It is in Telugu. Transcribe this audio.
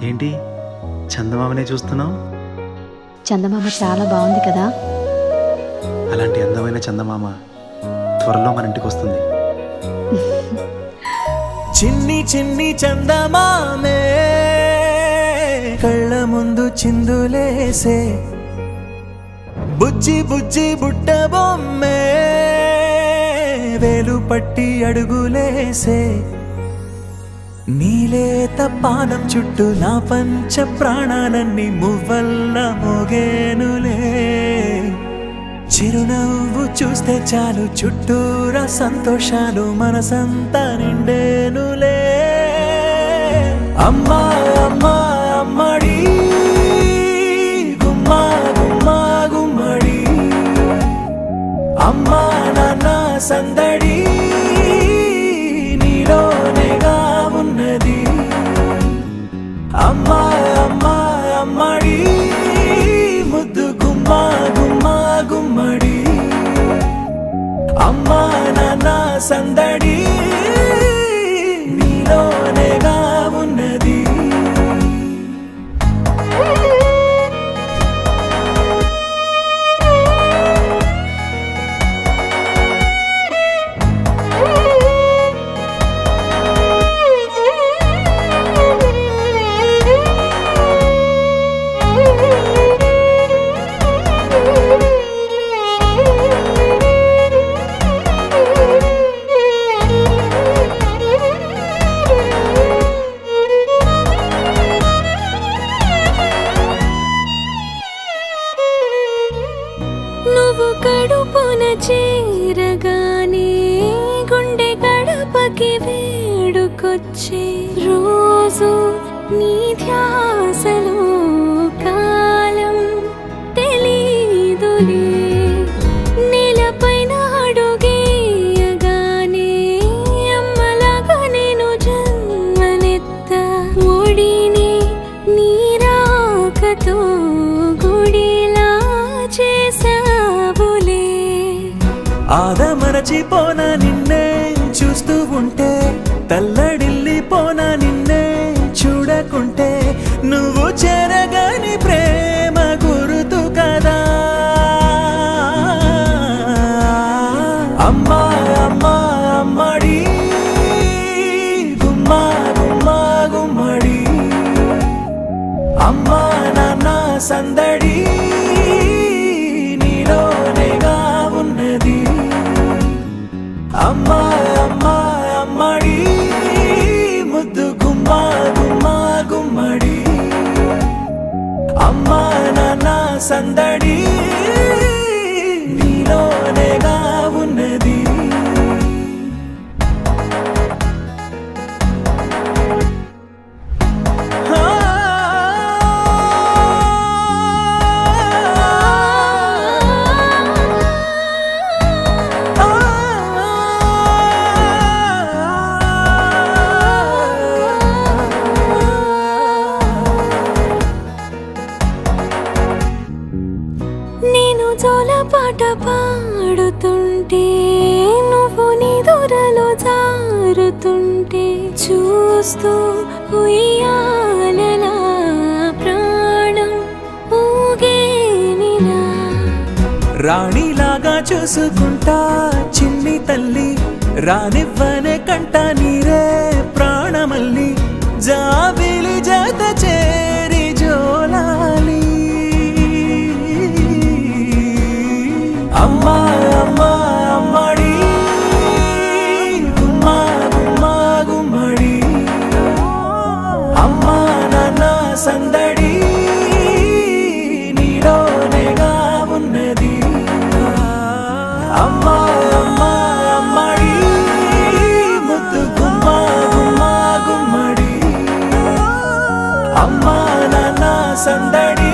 ఏంటి చందమామనే చూస్తున్నావు? చందమామ చాలా బాగుంది కదా. అలాంటి అందమైన చందమామ త్వరలో మన ఇంటికి వస్తుంది. చిన్ని చిన్ని చందమామే కళ్ళ ముందు చిందులేసే, బుజ్జి బుజ్జి బుట్ట బొమ్మే వేలు పట్టి అడుగులేసే, నీలేత పానం చుట్టూ నా పంచ ప్రాణాలన్నీ మువ్వల్ల మోగేనులే. చిరునవ్వు చూస్తే చాలు చుట్టూరా సంతోషాలు మనసంతా నిండేనులే. అమ్మా అమ్మా అమ్మడి గుమ్మా గుమ్మా గుమ్మడి, అమ్మా నాన్న సందడి నీలోనేగా ఉన్నది. అమ్మా అమ్మా అమ్మడి ముద్దు గుమ్మా గుమ్మా గుమ్మడి, అమ్మా నాన్న సందడి నీలోనేగా ఉన్నది. నువ్వు కడుపున చేరగానే గుండె గడపకి వేడుకొచ్చే, రోజు నీ ధ్యాసలో కాలం తెలీదులే. నేలపైన అడుగేయగానే అమ్మలాగా నేను జన్మనెత్త, ఒడిని నీ రాకతో గుడిలా చేసావులే. ఆదమరచిపోనా నిన్నే చూస్తూ ఉంటే, తల్లడిల్లిపోనా నిన్నే చూడకుంటే, నువ్వు చెరగని ప్రేమ గురుతు కదా. అమ్మా అమ్మా అమ్మడి గుమ్మా గుమ్మా గుమ్మడి, అమ్మా నాన్న సందడి నీలోనేగా ఉన్నది. అమ్మా అమ్మా అమ్మడి ముద్దు గుమ్మా గుమ్మా గుమ్మడి, అమ్మా నాన్న సందడి నీలోనేగా ఉన్నది. నేను జోలపాట పాడుతుంటే, నువ్వు నీ దూరలో జారుతుంటే, చూస్తూ ఉయ్యాలలా ప్రాణం ఊగేనిలా. రాణిలాగా చూసుకుంటా చిన్ని తల్లి, రానివ్వనే కంట నీరే ప్రాణమల్లి, జాబిలి జత చేరి జోలాలి. అమ్మా అమ్మా అమ్మడి గుమ్మా గుమ్మా గుమ్మడి, అమ్మా నాన్న సందడి నీలోనేగా ఉన్నది. అమ్మా అమ్మా అమ్మడి ముద్దు గుమ్మా గుమ్మా గుమ్మడి, అమ్మా నాన్న సందడి